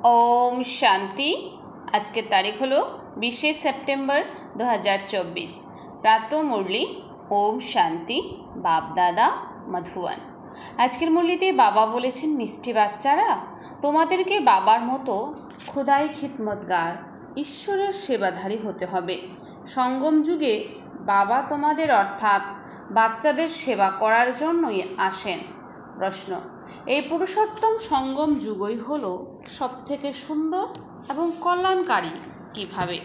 ओम शांति। आज के तारीख हलो 20 सेप्टेम्बर 2024। प्रातः मुरली ओम शांति बाप दादा मधुवन। आजकेर मुरलीते बाबा बोलेছেন मिष्टि बाच्चारा তোমাদেরকে বাবার মতো খোদাই খিদমতগার ঈশ্বরের সেবাধারী হতে হবে। সঙ্গম যুগে বাবা তোমাদের অর্থাৎ বাচ্চাদের সেবা করার জন্যই আসেন। প্রশ্ন, এই পুরুষোত্তম সঙ্গম যুগই হলো সবথেকে সুন্দর এবং কল্যাণকারী কিভাবে?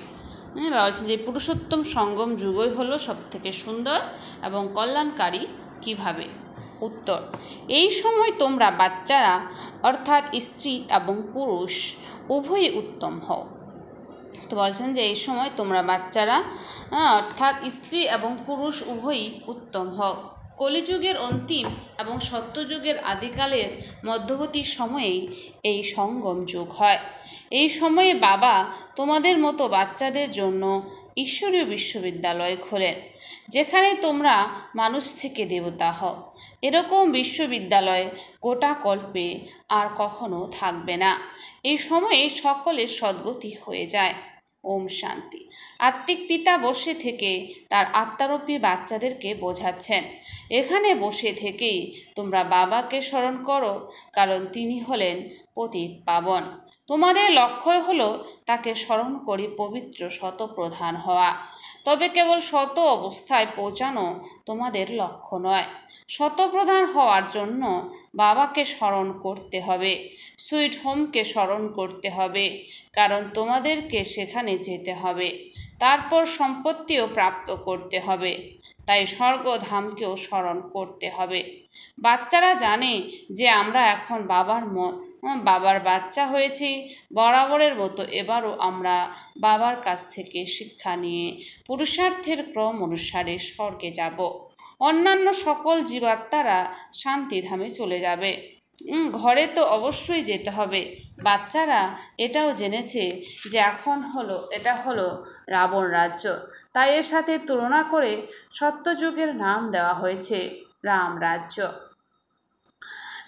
বলছেন যে পুরুষোত্তম সঙ্গম যুগই হলো সবথেকে সুন্দর এবং কল্যাণকারী কিভাবে? উত্তর, এই সময় তোমরা বাচ্চারা অর্থাৎ স্ত্রী এবং পুরুষ উভয়ই উত্তম হও। তো বলছেন যে এই সময় তোমরা বাচ্চারা অর্থাৎ স্ত্রী এবং পুরুষ উভয়ই উত্তম হও। কলিযুগের অন্তিম এবং সত্যযুগের আদিকালের মধ্যবর্তী সময়েই এই সঙ্গম যুগ হয়। এই সময়ে বাবা তোমাদের মতো বাচ্চাদের জন্য ঈশ্বরীয় বিশ্ববিদ্যালয় খোলেন, যেখানে তোমরা মানুষ থেকে দেবতা হও। এরকম বিশ্ববিদ্যালয় গোটা কল্পে আর কখনো থাকবে না। এই সময়ে সকলের সদ্গতি হয়ে যায়। ওম শান্তি। আত্মিক পিতা বসে থেকে তার আত্মারূপী বাচ্চাদেরকে বোঝাচ্ছেন, এখানে বসে থেকেই তোমরা বাবাকে স্মরণ করো, কারণ তিনি হলেন পতিত পাবন। তোমাদের লক্ষ্যই হলো তাকে স্মরণ করে পবিত্র শতপ্রধান হওয়া। তবে কেবল শত অবস্থায় পৌঁছানো তোমাদের লক্ষ্য নয়। শতপ্রধান হওয়ার জন্য বাবাকে স্মরণ করতে হবে, সুইট হোমকে স্মরণ করতে হবে, কারণ তোমাদেরকে সেখানে যেতে হবে। তারপর সম্পত্তিও প্রাপ্ত করতে হবে, তাই স্বর্গধামকেও স্মরণ করতে হবে। বাচ্চারা জানে যে আমরা এখন বাবার বাচ্চা হয়েছি। বরাবরের মতো এবারও আমরা বাবার কাছ থেকে শিক্ষা নিয়ে পুরুষার্থের ক্রম অনুসারে স্বর্গে যাব। অন্যান্য সকল জীবাত্মারা শান্তিধামে চলে যাবে। ঘরে তো অবশ্যই যেতে হবে। বাচ্চারা এটাও জেনেছে যে এটা হলো রাবণ রাজ্য, তাই এর সাথে তুলনা করে সত্যযুগের নাম দেওয়া হয়েছে রাম রাজ্য।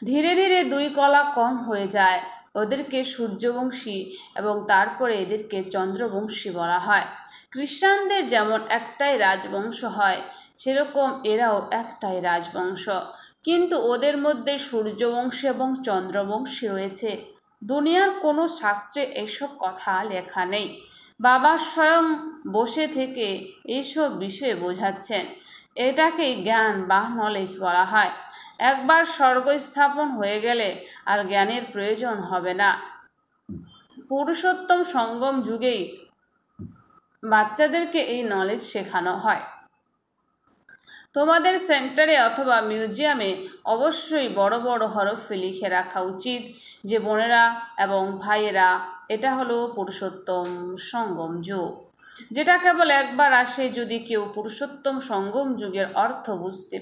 ধীরে ধীরে দুই কলা কম হয়ে যায়, ওদেরকে সূর্যবংশী এবং তারপরে এদেরকে চন্দ্রবংশী বলা হয়। খ্রিস্টানদের যেমন একটাই রাজবংশ হয়, সেরকম এরাও একটাই রাজবংশ, কিন্তু ওদের মধ্যে সূর্যবংশী এবং চন্দ্রবংশী রয়েছে। দুনিয়ার কোনো শাস্ত্রে এসব কথা লেখা নেই। বাবা স্বয়ং বসে থেকে এইসব বিষয়ে বোঝাচ্ছেন। এটাকেই জ্ঞান বা নলেজ বলা হয়। একবার স্বর্গ স্থাপন হয়ে গেলে আর জ্ঞানের প্রয়োজন হবে না। পুরুষোত্তম সঙ্গম যুগেই বাচ্চাদেরকে এই নলেজ শেখানো হয়। তোমাদের সেন্টারে অথবা মিউজিয়ামে অবশ্যই বড় বড় হরফে লিখে রাখা উচিত যে বোনেরা এবং ভাইয়েরা, এটা হলো পুরুষোত্তম সঙ্গম যুগ, যেটা কেবল একবার আসে। যদি কেউ পুরুষোত্তম সঙ্গম যুগের অর্থ বুঝতে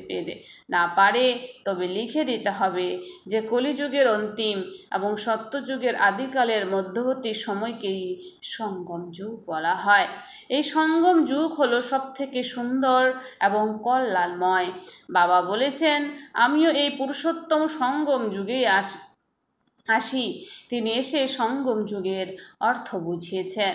না পারে, তবে লিখে দিতে হবে যে কলিযুগের অন্তিম এবং সত্যযুগের আদিকালের মধ্যবর্তী সময়কেই সঙ্গম যুগ বলা হয়। এই সঙ্গম যুগ হলো সবথেকে সুন্দর এবং কল্যাণময়। বাবা বলেছেন, আমিও এই পুরুষোত্তম সঙ্গম যুগেই আসি। তিনি এসে সঙ্গম যুগের অর্থ বুঝিয়েছেন।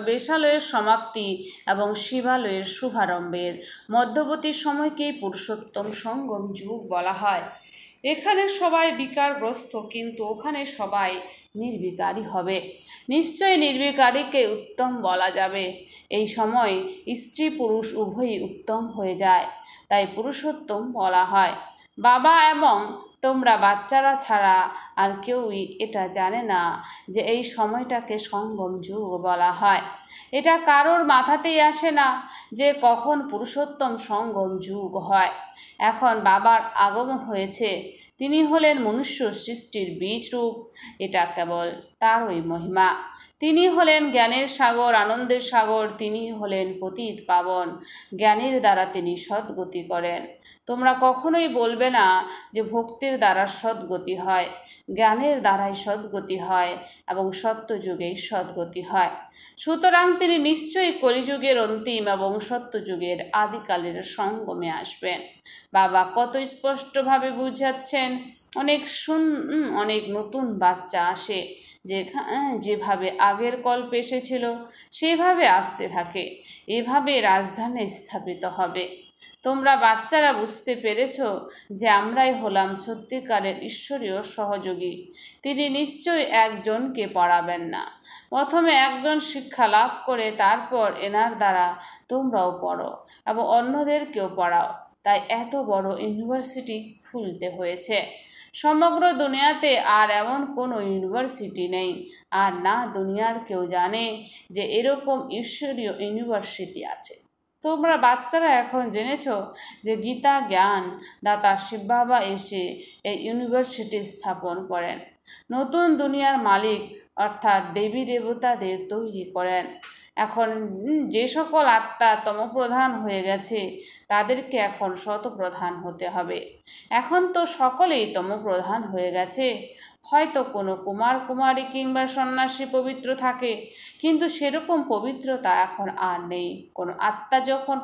বেশালয়ের সমাপ্তি এবং শিবালয়ের শুভারম্ভের মধ্যবর্তী সময়কেই পুরুষোত্তম সঙ্গম যুগ বলা হয়। এখানে সবাই বিকারগ্রস্ত, কিন্তু ওখানে সবাই নির্বিকারী হবে। নিশ্চয়ই নির্বিকারীকে উত্তম বলা যাবে। এই সময় স্ত্রী পুরুষ উভয়ই উত্তম হয়ে যায়, তাই পুরুষোত্তম বলা হয়। বাবা এবং তোমরা বাচ্চারা ছাড়া আর কেউই এটা জানে না যে এই সময়টাকে সঙ্গম যুগ বলা হয়। এটা কারোর মাথাতেই আসে না যে কখন পুরুষোত্তম সঙ্গম যুগ হয়। এখন বাবার আগমন হয়েছে। তিনি হলেন মনুষ্য সৃষ্টির বীজ রূপ। এটা কেবল তারই মহিমা। তিনি হলেন জ্ঞানের সাগর, আনন্দের সাগর। তিনি হলেন পতিত পাবন। জ্ঞানের দ্বারা তিনি সদ্গতি করেন। তোমরা কখনোই বলবে না যে ভক্তির দ্বারা সদ্গতি হয়। জ্ঞানের দ্বারাই সদ্গতি হয় এবং সত্যযুগেই সদ্গতি হয়। সুতরাং তিনি নিশ্চয়ই কলিযুগের অন্তিম এবং সত্যযুগের আদিকালের সঙ্গমে আসবেন। বাবা কত স্পষ্টভাবে বুঝাচ্ছেন। অনেক নতুন বাচ্চা আসে, যেভাবে আগের কল্প এসেছিল সেভাবে আসতে থাকে, এভাবে রাজধানী স্থাপিত হবে। তোমরা বাচ্চারা বুঝতে পেরেছ যে আমরাই হলাম সত্যিকারের ঈশ্বরীয় সহযোগী। তিনি নিশ্চয়ই একজনকে পড়াবেন না, প্রথমে একজন শিক্ষা লাভ করে তারপর এনার দ্বারা তোমরাও পড়ো এবং অন্যদেরকেও পড়াও। তাই এত বড় ইউনিভার্সিটি খুলতে হয়েছে। সমগ্র দুনিয়াতে আর এমন কোনো ইউনিভার্সিটি নেই, আর না দুনিয়ার কেউ জানে যে এরকম ঈশ্বরীয় ইউনিভার্সিটি আছে। তোমরা বাচ্চারা এখন জেনেছ যে গীতা জ্ঞান দাতা শিব বাবা এসে এই ইউনিভার্সিটি স্থাপন করেন, নতুন দুনিয়ার মালিক অর্থাৎ দেবী দেবতাদের তৈরি করেন। এখন যে সকল আত্মা তমপ্রধান হয়ে গেছে তাদেরকে এখন শতপ্রধান হতে হবে। এখন তো সকলেই তমপ্রধান হয়ে গেছে। হয়তো কোনো কুমার কুমারী কিংবা সন্ন্যাসী পবিত্র থাকে, কিন্তু সেরকম পবিত্রতা এখন আর নেই। কোনো আত্মা যখন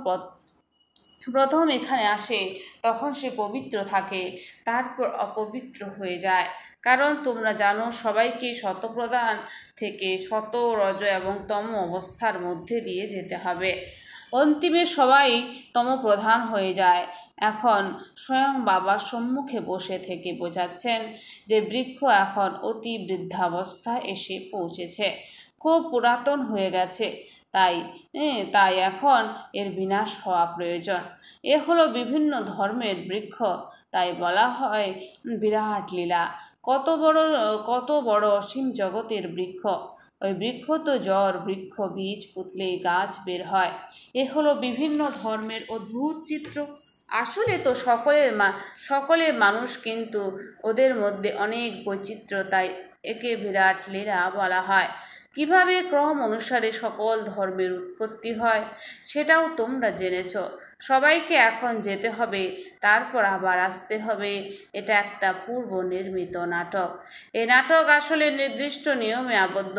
প্রথম এখানে আসে তখন সে পবিত্র থাকে, তারপর অপবিত্র হয়ে যায়। কারণ তোমরা জানো সবাইকে শতপ্রধান থেকে শত রজ এবং তম অবস্থার মধ্যে দিয়ে যেতে হবে। অন্তিমে সবাই তমপ্রধান হয়ে যায়। এখন স্বয়ং বাবার সম্মুখে বসে থেকে বোঝাচ্ছেন যে বৃক্ষ এখন অতি বৃদ্ধাবস্থায় এসে পৌঁছেছে, খুব পুরাতন হয়ে গেছে। তাই এখন এর বিনাশ হওয়া প্রয়োজন। এ হলো বিভিন্ন ধর্মের বৃক্ষ, তাই বলা হয় বিরাট লীলা। কত বড় অসীম জগতের বৃক্ষ। ওই বৃক্ষ তো জড়, বৃক্ষ বীজ পুতলেই গাছ বের হয়। এ হলো বিভিন্ন ধর্মের অদ্ভুত চিত্র। আসলে তো সকলের মানুষ, কিন্তু ওদের মধ্যে অনেক বৈচিত্র্য, তাই একে বিরাট লীলা বলা হয়। কিভাবে ক্রম অনুসারে সকল ধর্মের উৎপত্তি হয় সেটাও তোমরা জেনেছ। সবাইকে এখন যেতে হবে, তারপর আবার আসতে হবে। এটা একটা পূর্ব নির্মিত নাটক। এই নাটক আসলে নির্দিষ্ট নিয়মে আবদ্ধ।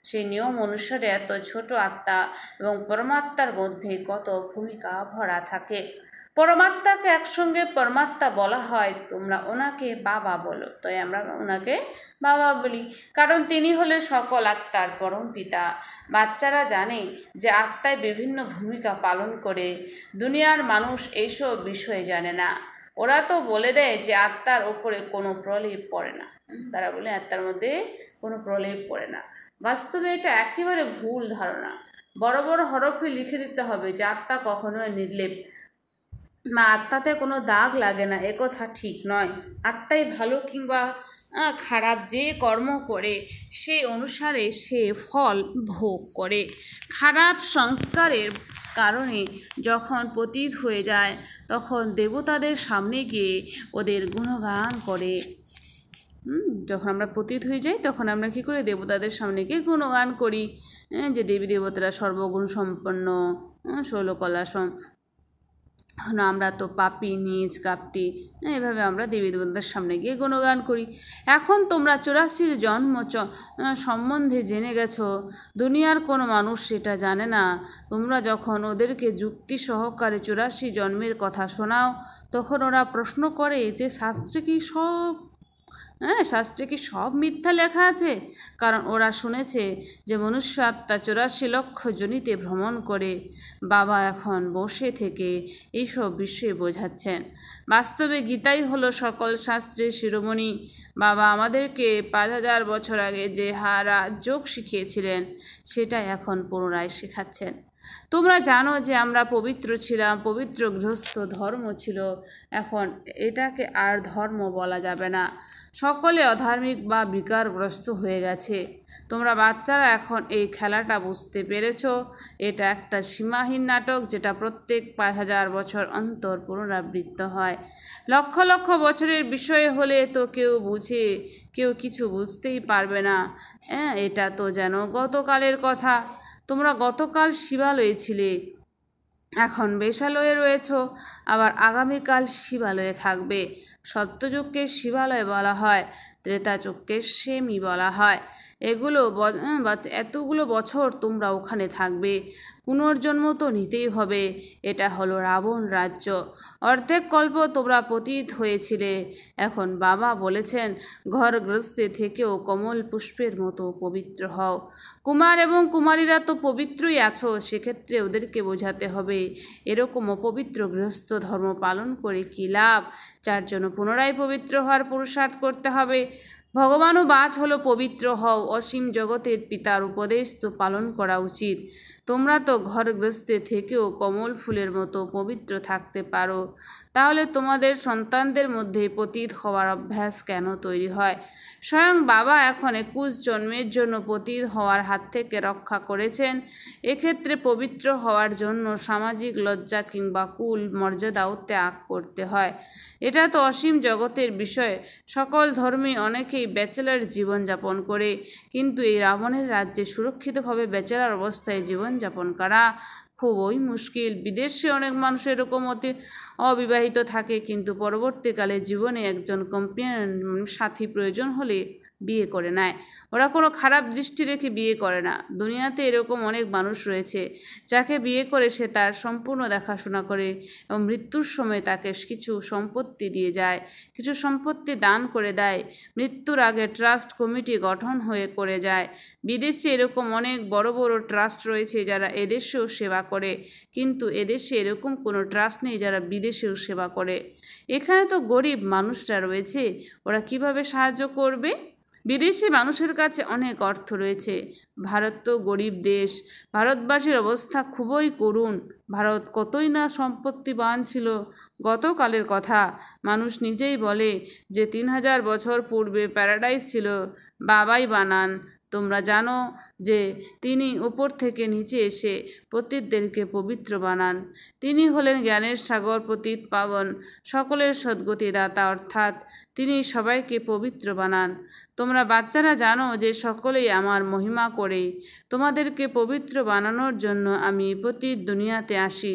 সেই নিয়ম অনুসারে এত ছোট আত্মা এবং পরমাত্মার মধ্যে কত ভূমিকা ভরা থাকে। পরমাত্মাকে একসঙ্গে পরমাত্মা বলা হয়। তোমরা ওনাকে বাবা বলো, তাই আমরা ওনাকে বাবা বলি, কারণ তিনি হলেন সকল আত্মার পরম পিতা। বাচ্চারা জানে যে আত্মায় বিভিন্ন ভূমিকা পালন করে। দুনিয়ার মানুষ এইসব বিষয়ে জানে না। ওরা তো বলে দেয় যে আত্মার ওপরে কোনো প্রলেপ পড়ে না। তারা বলে আত্মার মধ্যে কোনো প্রলেপ পড়ে না। বাস্তবে এটা একেবারে ভুল ধারণা। বড় বড় হরফে লিখে দিতে হবে যে আত্মা কখনোই নির্লেপ বা আত্মাতে কোনো দাগ লাগে না, একথা ঠিক নয়। আত্মাই ভালো কিংবা খারাপ যে কর্ম করে সেই অনুসারে সে ফল ভোগ করে। খারাপ সংস্কারের কারণে যখন পতিত হয়ে যায় তখন দেবতাদের সামনে গিয়ে ওদের গুণগান করে। যখন আমরা পতিত হয়ে যাই তখন আমরা কী করি? দেবতাদের সামনে গিয়ে গুণগান করি যে দেবী দেবতারা সর্বগুণ সম্পন্ন, ষোলকলা আমরা তো পাপি, নীচ, কাপটি। এভাবে আমরা দেবী দেবতার সামনে গিয়ে গুণগান করি। এখন তোমরা 84 জন্ম সম্বন্ধে জেনে গেছো। দুনিয়ার কোনো মানুষ সেটা জানে না। তোমরা যখন ওদেরকে যুক্তি সহকারে 84 জন্মের কথা শোনাও তখন ওরা প্রশ্ন করে যে শাস্ত্রে কি সব মিথ্যা লেখা আছে? কারণ ওরা শুনেছে যে মনুষ্য আত্মা 84 লক্ষ জনিতে ভ্রমণ করে। বাবা এখন বসে থেকে এইসব বিষয়ে বোঝাচ্ছেন। বাস্তবে গীতাই হলো সকল শাস্ত্রের শিরোমণি। বাবা আমাদেরকে 5000 বছর আগে যে যোগ শিখিয়েছিলেন সেটাই এখন পুনরায় শেখাচ্ছেন। তোমরা জানো যে আমরা পবিত্র ছিলাম, পবিত্র গৃহস্থ ধর্ম ছিল। এখন এটাকে আর ধর্ম বলা যাবে না। সকলে অধার্মিক বা বিকারগ্রস্ত হয়ে গেছে। তোমরা বাচ্চারা এখন এই খেলাটা বুঝতে পেরেছ। এটা একটা সীমাহীন নাটক যেটা প্রত্যেক 5000 বছর অন্তর পুনরাবৃত্ত হয়। লক্ষ লক্ষ বছরের বিষয় হলে তো কেউ কিছু বুঝতেই পারবে না। এটা তো যেন গতকালের কথা। তোমরা গতকাল শিবালয়ে ছিলে, এখন বেশালয়ে রয়েছ, আবার আগামীকাল শিবালয়ে থাকবে। সত্যযুগকে শিবালয় বলা হয়, ত্রেতাযুগকে সেমি বলা হয়। এতগুলো বছর তোমরা ওখানে থাকবে। পুনর্জন্ম তো নিতেই হবে। এটা হলো রাবণ রাজ্য। অর্ধেক কল্প তোমরা পতিত হয়েছিলে, এখন বাবা বলেছেন ঘরগ্রস্তে থেকেও কমল পুষ্পের মতো পবিত্র হও। কুমার এবং কুমারীরা তো পবিত্রই আছো, সেক্ষেত্রে ওদেরকে বোঝাতে হবে এরকম অপবিত্র গৃহস্থ ধর্ম পালন করে কী লাভ, যার জন্য পুনরায় পবিত্র হওয়ার পুরুষার্থ করতে হবে। ভগবানও বাচ হলো পবিত্র হও, অসীম জগতের পিতার উপদেশ তো পালন করা উচিত। তোমরা তো ঘরগ্রস্তে থেকেও কমল ফুলের মতো পবিত্র থাকতে পারো, তাহলে তোমাদের সন্তানদের মধ্যে পতিত হওয়ার অভ্যাস কেন তৈরি হয়? স্বয়ং বাবা এখন 21 জন্মের জন্য পতিত হওয়ার হাত থেকে রক্ষা করেছেন। এক্ষেত্রে পবিত্র হওয়ার জন্য সামাজিক লজ্জা কিংবা কুল মর্যাদাও ত্যাগ করতে হয়। এটা তো অসীম জগতের বিষয়। সকল ধর্মে অনেকেই ব্যাচেলার জীবনযাপন করে, কিন্তু এই রাবণের রাজ্যে সুরক্ষিতভাবে ব্যাচেলার অবস্থায় জীবনযাপন করা খুবই মুশকিল। বিদেশে অনেক মানুষ এরকম অবিবাহিত থাকে, কিন্তু পরবর্তীকালে জীবনে একজন কম্পেনিয়ন সাথী প্রয়োজন হলে বিয়ে করে নেয়। ওরা কোনো খারাপ দৃষ্টি রেখে বিয়ে করে না। দুনিয়াতে এরকম অনেক মানুষ রয়েছে, যাকে বিয়ে করে সে তার সম্পূর্ণ দেখাশোনা করে এবং মৃত্যুর সময় তাকে কিছু সম্পত্তি দিয়ে যায়, কিছু সম্পত্তি দান করে দেয়। মৃত্যুর আগে ট্রাস্ট কমিটি গঠন হয়ে করে যায়। বিদেশে এরকম অনেক বড় বড় ট্রাস্ট রয়েছে যারা এদেশেও সেবা করে, কিন্তু এদেশে এরকম কোনো ট্রাস্ট নেই যারা বিদেশেও সেবা করে। এখানে তো গরিব মানুষরা রয়েছে, ওরা কিভাবে সাহায্য করবে? বিদেশি মানুষের কাছে অনেক অর্থ রয়েছে। ভারত তো গরিব দেশ। ভারতবাসীর অবস্থা খুবই করুণ। ভারত কতই না সম্পত্তিবান ছিল। গতকালের কথা মানুষ নিজেই বলে যে 3000 বছর পূর্বে প্যারাডাইস ছিল। বাবাই বানান। তোমরা জানো যে তিনি উপর থেকে নিচে এসে পতিতদেরকে পবিত্র বানান। তিনি হলেন জ্ঞানের সাগর, পতিত পাবন, সকলের সদ্গতি দাতা, অর্থাৎ তিনি সবাইকে পবিত্র বানান। তোমরা বাচ্চারা জানো যে সকলেই আমার মহিমা করে। তোমাদেরকে পবিত্র বানানোর জন্য আমি পতিত দুনিয়াতে আসি।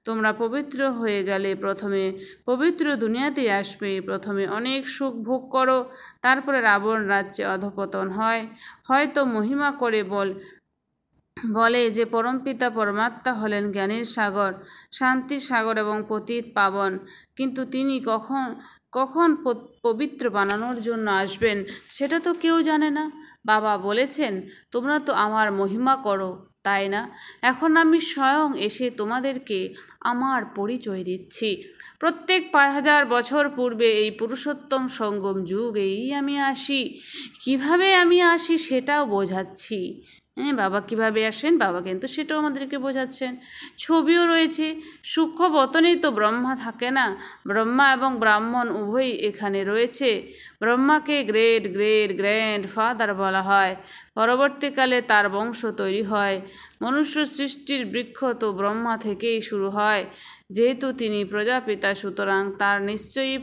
তোমরা পবিত্র হয়ে গেলে প্রথমে পবিত্র দুনিয়াতে আসবে, প্রথমে অনেক সুখ ভোগ করো, তারপরে রাবণ রাজ্যে অধঃপতন হয়। হয়তো মহিমা করে বলে যে পরমপিতা পরমাত্মা হলেন জ্ঞানের সাগর, শান্তির সাগর এবং পতিত পাবন, কিন্তু তিনি কখন পবিত্র বানানোর জন্য আসবেন সেটা তো কেউ জানে না। বাবা বলেছেন তোমরা তো আমার মহিমা করো, তাই না? এখন আমি স্বয়ং এসে তোমাদেরকে আমার পরিচয় দিচ্ছি। প্রত্যেক 5000 বছর পূর্বে এই পুরুষোত্তম সঙ্গম যুগেই আমি আসি। কিভাবে আমি আসি সেটাও বোঝাচ্ছি। বাবা কিভাবে আসেন বাবা কিন্তু সেটাও আমাদেরকে বোঝাচ্ছেন। ছবিও রয়েছে। সূক্ষ্ম বতনেই তো ব্রহ্মা থাকে না, ব্রহ্মা এবং ব্রাহ্মণ উভয়ই এখানে রয়েছে। ব্রহ্মাকে গ্রেট গ্র্যান্ড ফাদার বলা হয়। পরবর্তীকালে তার বংশ তৈরি হয়। মনুষ্য সৃষ্টির বৃক্ষ তো ব্রহ্মা থেকেই শুরু হয়। যেহেতু তিনি প্রজাপিতা, সুতরাং তার নিশ্চয়ই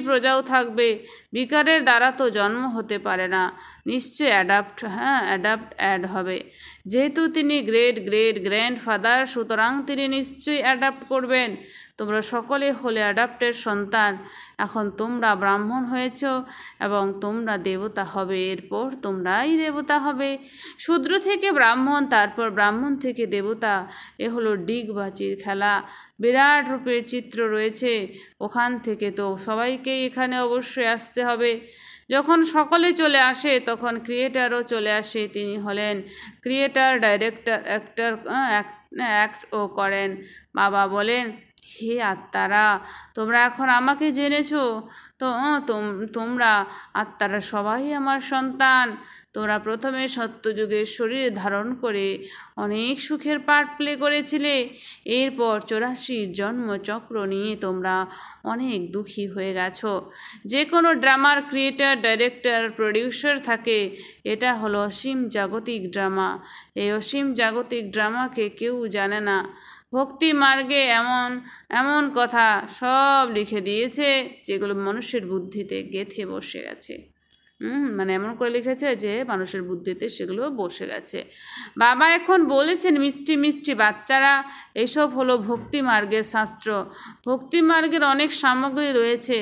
প্রজাও থাকবে। বিকারের দ্বারা তো জন্ম হতে পারে না, নিশ্চয়ই অ্যাড হবে। যেহেতু তিনি গ্রেট গ্র্যান্ড ফাদার, সুতরাং তিনি নিশ্চয়ই অ্যাডাপ্ট করবেন। তোমরা সকলে হলে অ্যাডাপ্টের সন্তান। এখন তোমরা ব্রাহ্মণ হয়েছ এবং তোমরা দেবতা হবে, এরপর তোমরাই দেবতা হবে। শূদ্র থেকে ব্রাহ্মণ, তারপর ব্রাহ্মণ থেকে দেবতা, এ হলো ডিগবাজির খেলা। বিরাট রূপের চিত্র রয়েছে, ওখান থেকে তো সবাইকেই এখানে অবশ্যই আসতে হবে। যখন সকলে চলে আসে তখন ক্রিয়েটারও চলে আসে। তিনি হলেন ক্রিয়েটার, ডাইরেক্টর, অ্যাক্টও করেন। বাবা বলেন হে আত্মারা, তোমরা এখন আমাকে জেনেছো তো তোমরা আত্মারা সবাই আমার সন্তান। তোমরা প্রথমে সত্যযুগের শরীর ধারণ করে অনেক সুখের পার্ট প্লে করেছিলে। এরপর 84 জন্মচক্র নিয়ে তোমরা অনেক দুঃখী হয়ে গেছো। যে কোনো ড্রামার ক্রিয়েটার, ডাইরেক্টর, প্রডিউসার থাকে। এটা হলো অসীম জাগতিক ড্রামা। এই অসীম জাগতিক ড্রামাকে কেউ জানে না। ভক্তি মার্গে এমন কথা সব লিখে দিয়েছে যেগুলো মানুষের বুদ্ধিতে গেঁথে বসে গেছে। মানে এমন করে লিখেছে যে মানুষের বুদ্ধিতে সেগুলো বসে গেছে। বাবা এখন বলেছেন, মিষ্টি মিষ্টি বাচ্চারা, এসব হলো ভক্তি মার্গের শাস্ত্র। ভক্তি মার্গের অনেক সামগ্রী রয়েছে।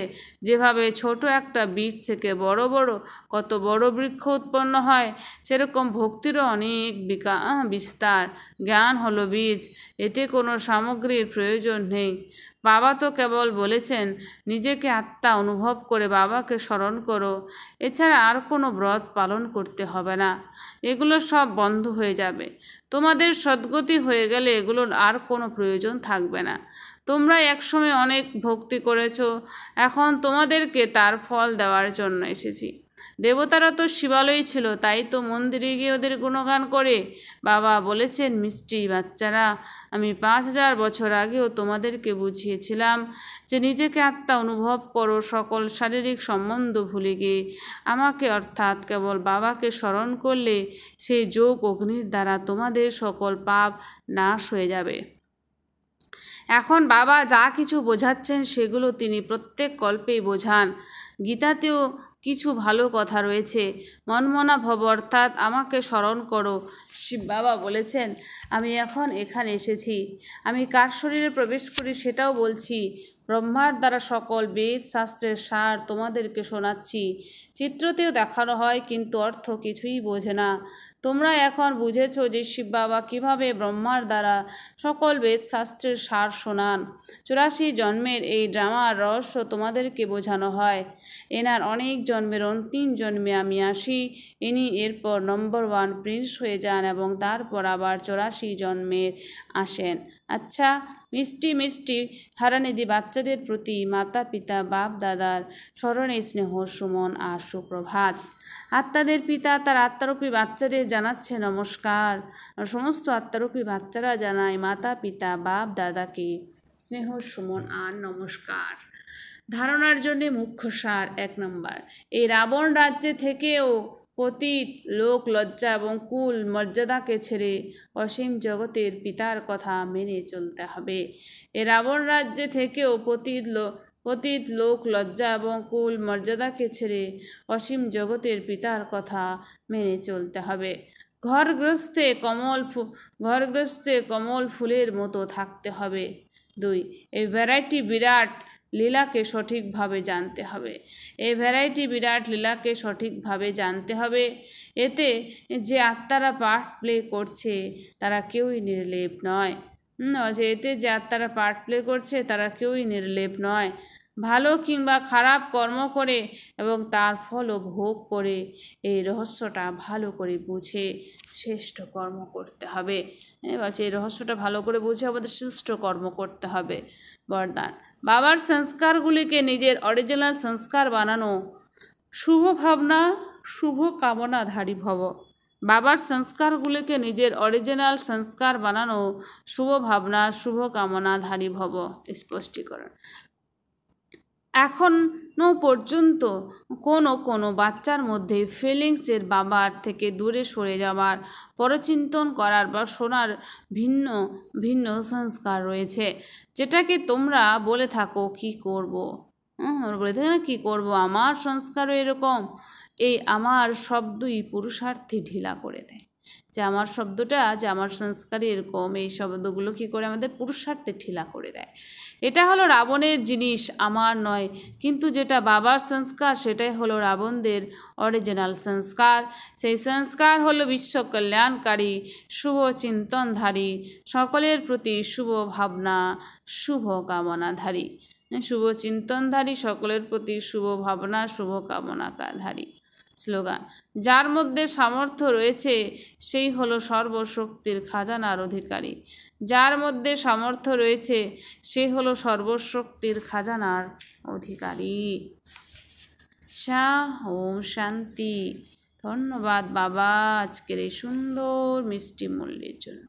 যেভাবে ছোট একটা বীজ থেকে বড় বড় কত বড় বৃক্ষ উৎপন্ন হয়, সেরকম ভক্তিরও অনেক বিস্তার। জ্ঞান হলো বীজ, এতে কোনো সামগ্রীর প্রয়োজন নেই। বাবা তো কেবল বলেছেন নিজেকে আত্মা অনুভব করে বাবাকে স্মরণ করো, এছাড়া আর কোনো ব্রত পালন করতে হবে না। এগুলো সব বন্ধ হয়ে যাবে। তোমাদের সদ্গতি হয়ে গেলে এগুলোর আর কোনো প্রয়োজন থাকবে না। তোমরা একসময় অনেক ভক্তি করেছো, এখন তোমাদেরকে তার ফল দেওয়ার জন্য এসেছি। দেবতারা তো শিবালয় ছিল, তাই তো মন্দিরে গিয়ে ওদের গুণগান করে। বাবা বলেছেন, মিষ্টি বাচ্চারা, আমি 5000 বছর আগেও তোমাদেরকে বুঝিয়েছিলাম যে নিজেকে আত্মা অনুভব করো, সকল শারীরিক সম্বন্ধ ভুলে গিয়ে আমাকে অর্থাৎ কেবল বাবাকে স্মরণ করলে সেই যোগ অগ্নির দ্বারা তোমাদের সকল পাপ নাশ হয়ে যাবে। এখন বাবা যা কিছু বোঝাচ্ছেন সেগুলো তিনি প্রত্যেক কল্পেই বোঝান। গীতাতেও কিছু ভালো কথা রয়েছে। মনমনা ভব অর্থাৎ আমাকে স্মরণ করো। শিব বাবা বলেছেন, আমি এখন এখানে এসেছি, আমি কার শরীরে প্রবেশ করি সেটাও বলছি। ব্রহ্মার দ্বারা সকল বেদ শাস্ত্রের সার তোমাদেরকে শোনাচ্ছি। চিত্রতেও দেখানো হয়, কিন্তু অর্থ কিছুই বোঝে না। তোমরা এখন বুঝেছ যে শিব বাবা কীভাবে ব্রহ্মার দ্বারা সকল বেদ শাস্ত্রের সার শোনান। 84 জন্মের এই ড্রামার রহস্য তোমাদেরকে বোঝানো হয়। এনার অনেক জন্মের অন্তিম জন্মে আমি আসি, ইনি এরপর নম্বর 1 প্রিন্স হয়ে যান এবং তারপর আবার 84 জন্মের আসেন। আচ্ছা মিষ্টি মিষ্টি হারানিধি বাচ্চাদের প্রতি মাতা পিতা বাপ দাদার স্মরণে স্নেহ সুমন আর সুপ্রভাত। আত্মাদের পিতা তার আত্মারূপী বাচ্চাদের জানাচ্ছে নমস্কার। সমস্ত আত্মারূপী বাচ্চারা জানায় মাতা পিতা বাপ দাদাকে স্নেহ সুমন আর নমস্কার। ধারণার জন্যে মুখ্য সার 1 নম্বর, এই রাবণ রাজ্যে থেকেও পতিত লোক লজ্জা এবং কুল মর্যাদাকে ছেড়ে অসীম জগতের পিতার কথা মেনে চলতে হবে। এই রাবণ রাজ্যে থেকেও পতিত লোক লজ্জা এবং কুল মর্যাদাকে ছেড়ে অসীম জগতের পিতার কথা মেনে চলতে হবে। ঘরগ্রস্তে কমল ফুলের মতো থাকতে হবে। 2, এই ভ্যারাইটি বিরাট লীলাকে সঠিকভাবে জানতে হবে। এই ভ্যারাইটি বিরাট লীলাকে সঠিকভাবে জানতে হবে। এতে যে আত্মারা পার্ট প্লে করছে তারা কেউই নির্লেপ নয়। এতে যে আত্মারা পার্ট প্লে করছে তারা কেউই নির্লেপ নয়। ভালো কিংবা খারাপ কর্ম করে এবং তার ফলও ভোগ করে এই রহস্যটা ভালো করে বুঝে শ্রেষ্ঠ কর্ম করতে হবে। এই রহস্যটা ভালো করে বুঝে আমাদের শ্রেষ্ঠ কর্ম করতে হবে। বরদান, বাবার সংস্কারগুলিকে নিজের অরিজিনাল সংস্কার বানানো। শুভ ভাবনা শুভ কামনাধারী ভব। বাবার সংস্কারগুলিকে নিজের অরিজিনাল সংস্কার বানানো, শুভ ভাবনা শুভ কামনাধারী ভব। স্পষ্টীকরণ, এখনও পর্যন্ত কোনো বাচ্চার মধ্যে ফিলিংসের বাবার থেকে দূরে সরে যাওয়ার, পরচিন্তন করার বা শোনার ভিন্ন ভিন্ন সংস্কার রয়েছে, যেটাকে তোমরা বলে থাকো কি করব। বলে থাকে না কি করব, আমার সংস্কারও এরকম। এই আমার শব্দই পুরুষার্থে ঢিলা করে দেয়। যে আমার শব্দটা, যে আমার সংস্কারই এরকম, এই শব্দগুলো কী করে আমাদের পুরুষার্থে ঢিলা করে দেয়। এটা হলো রাবণের জিনিস, আমার নয়। কিন্তু যেটা বাবার সংস্কার সেটাই হলো রাবণদের অরিজিনাল সংস্কার। সেই সংস্কার হলো বিশ্ব কল্যাণকারী, শুভ চিন্তনধারী, সকলের প্রতি শুভ ভাবনা শুভ কামনাধারী। শুভ চিন্তনধারী, সকলের প্রতি শুভ ভাবনা শুভ কামনাধারী। স্লোগান, যার মধ্যে সামর্থ্য রয়েছে সেই হলো সর্বশক্তির খাজানার অধিকারী। যার মধ্যে সামর্থ্য রয়েছে সে হলো সর্বশক্তির খাজানার অধিকারী। ওম শান্তি। ধন্যবাদ বাবা আজকের এই সুন্দর মিষ্টি মূল্যের জন্য।